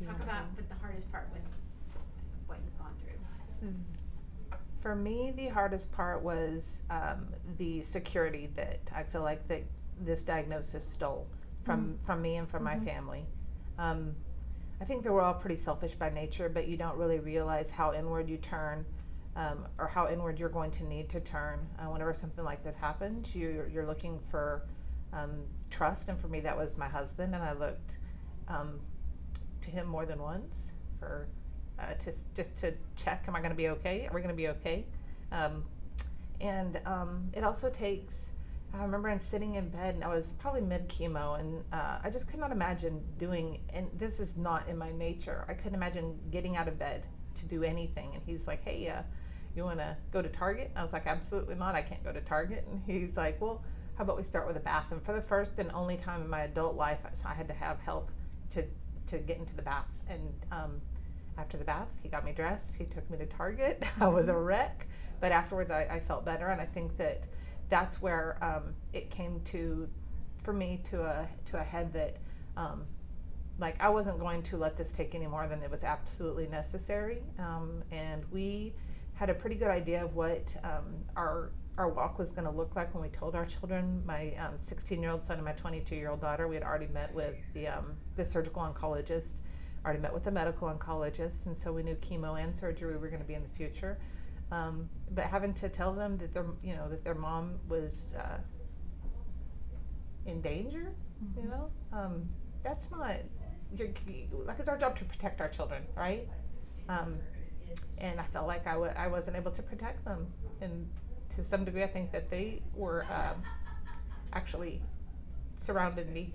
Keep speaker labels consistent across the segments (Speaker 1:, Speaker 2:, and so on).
Speaker 1: Talk about what the hardest part was of what you've gone through.
Speaker 2: For me, the hardest part was the security that I feel like that this diagnosis stole from me and from my family. Um, I think that we're all pretty selfish by nature, but you don't really realize how inward you turn, or how inward you're going to need to turn whenever something like this happens. You're looking for trust, and for me, that was my husband, and I looked um, to him more than once for to just to check, am I going to be okay? Are we going to be okay? Um, and it also takes. I remember sitting in bed, and I was probably mid chemo, and I just could not imagine doing. And this is not in my nature. I couldn't imagine getting out of bed to do anything. And he's like, "Hey, you want to go to Target?" And I was like, "Absolutely not. I can't go to Target." And he's like, "Well, how about we start with a bath?" And for the first and only time in my adult life, I had to have help to get into the bath. And after the bath, he got me dressed. He took me to Target. I was a wreck, but afterwards, I felt better. And I think that that's where it came to, for me, to a head that, like, I wasn't going to let this take any more than it was absolutely necessary. And we had a pretty good idea of what our walk was going to look like when we told our children. My 16-year-old son and my 22-year-old daughter, we had already met with the surgical oncologist, already met with the medical oncologist, and so we knew chemo and surgery were going to be in the future. But having to tell them that their mom was in danger, that's not. Like, it's our job to protect our children, right? And I felt like I wasn't able to protect them, and to some degree, I think that they were actually surrounded me.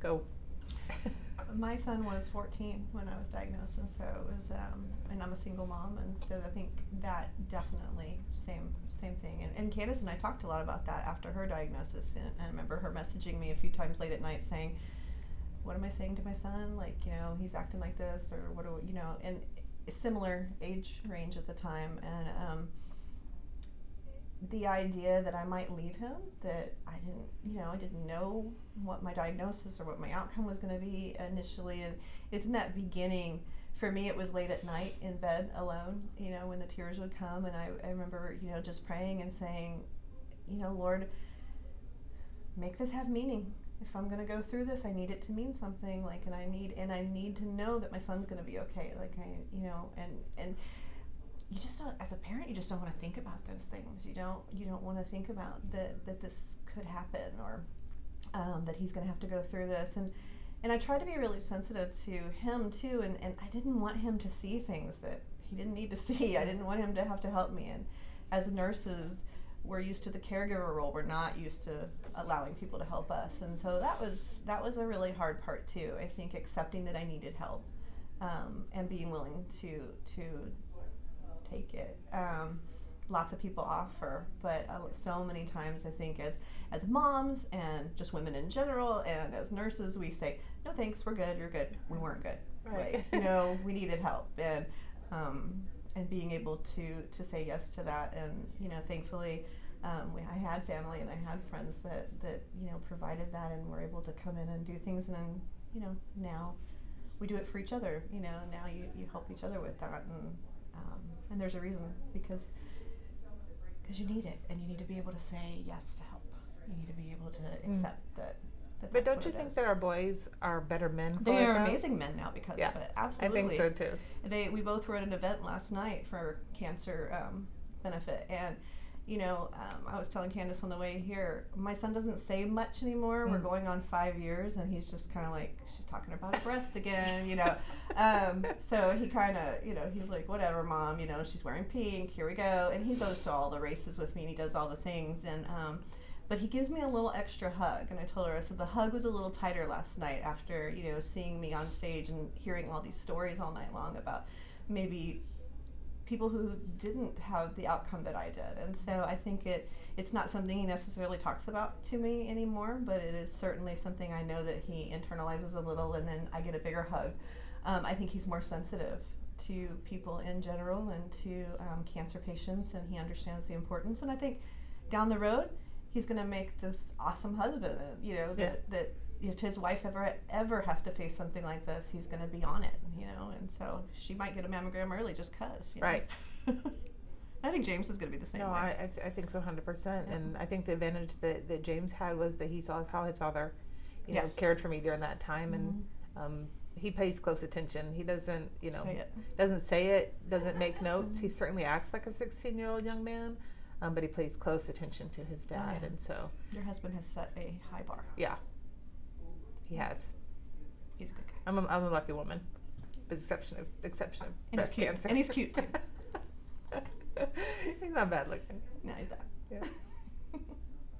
Speaker 2: Go.
Speaker 3: My son was 14 when I was diagnosed, and so it was, and I'm a single mom, and so I think that definitely same thing. And Candice and I talked a lot about that after her diagnosis, and I remember her messaging me a few times late at night saying, "What am I saying to my son? Like, he's acting like this, or what do and a similar age range at the time, and the idea that I might leave him, that I didn't know what my diagnosis or what my outcome was going to be initially. And it's in that beginning, for me, it was late at night in bed alone, when the tears would come. And I remember, just praying and saying, Lord, make this have meaning. If I'm going to go through this, I need it to mean something. Like, and I need to know that my son's going to be okay. Like, and you just don't, as a parent, you just don't want to think about those things. You don't want to think about that this could happen, or that he's going to have to go through this. And I tried to be really sensitive to him too, and I didn't want him to see things that he didn't need to see. I didn't want him to have to help me. And as nurses, we're used to the caregiver role. We're not used to allowing people to help us. And so that was a really hard part too. I think accepting that I needed help, and being willing to take it. Lots of people offer, but so many times I think as moms and just women in general and as nurses, we say, no thanks, we're good, you're good. We weren't good.
Speaker 2: Right.
Speaker 3: Like, we needed help, and being able to say yes to that. And thankfully, I had family and I had friends that provided that and were able to come in and do things. And then now we do it for each other. Now you help each other with that. And there's a reason, because you need it, and you need to be able to say yes to help. You need to be able to accept that.
Speaker 2: But don't you think that our boys are better men for it?
Speaker 3: They are amazing men now because of it. Absolutely.
Speaker 2: I think so too.
Speaker 3: We both were at an event last night for cancer benefit, and I was telling Candice on the way here, my son doesn't say much anymore. We're going on 5 years, and he's just kind of like, she's talking about a breast again, so he kind of, he's like, whatever, Mom, she's wearing pink, here we go. And he goes to all the races with me, and he does all the things. And but he gives me a little extra hug. And I told her, I said, the hug was a little tighter last night after, seeing me on stage and hearing all these stories all night long about maybe people who didn't have the outcome that I did. And so I think it's not something he necessarily talks about to me anymore, but it is certainly something I know that he internalizes a little, and then I get a bigger hug. I think he's more sensitive to people in general and to cancer patients, and he understands the importance. And I think down the road, he's going to make this awesome husband, that if his wife ever has to face something like this, he's going to be on it, you know. And so she might get a mammogram early just cause. You know?
Speaker 2: Right.
Speaker 3: I think James is going to be the same
Speaker 2: No,
Speaker 3: way.
Speaker 2: I think so 100%.
Speaker 3: Yeah.
Speaker 2: And I think the advantage that James had was that he saw how his father, you know,
Speaker 3: Yes.
Speaker 2: cared for me during that time.
Speaker 3: Mhm.
Speaker 2: And he pays close attention. He doesn't, you know,
Speaker 3: Say it.
Speaker 2: doesn't say it, doesn't make notes. He certainly acts like a 16-year-old young man, but he pays close attention to his dad.
Speaker 3: yeah.
Speaker 2: And so,
Speaker 3: Your husband has set a high bar.
Speaker 2: yeah, he has.
Speaker 3: He's a good guy.
Speaker 2: I'm a lucky woman, with exception of
Speaker 3: And he's
Speaker 2: breast
Speaker 3: cute.
Speaker 2: cancer.
Speaker 3: And he's cute too.
Speaker 2: He's not bad looking.
Speaker 3: No, he's not.
Speaker 2: Yeah.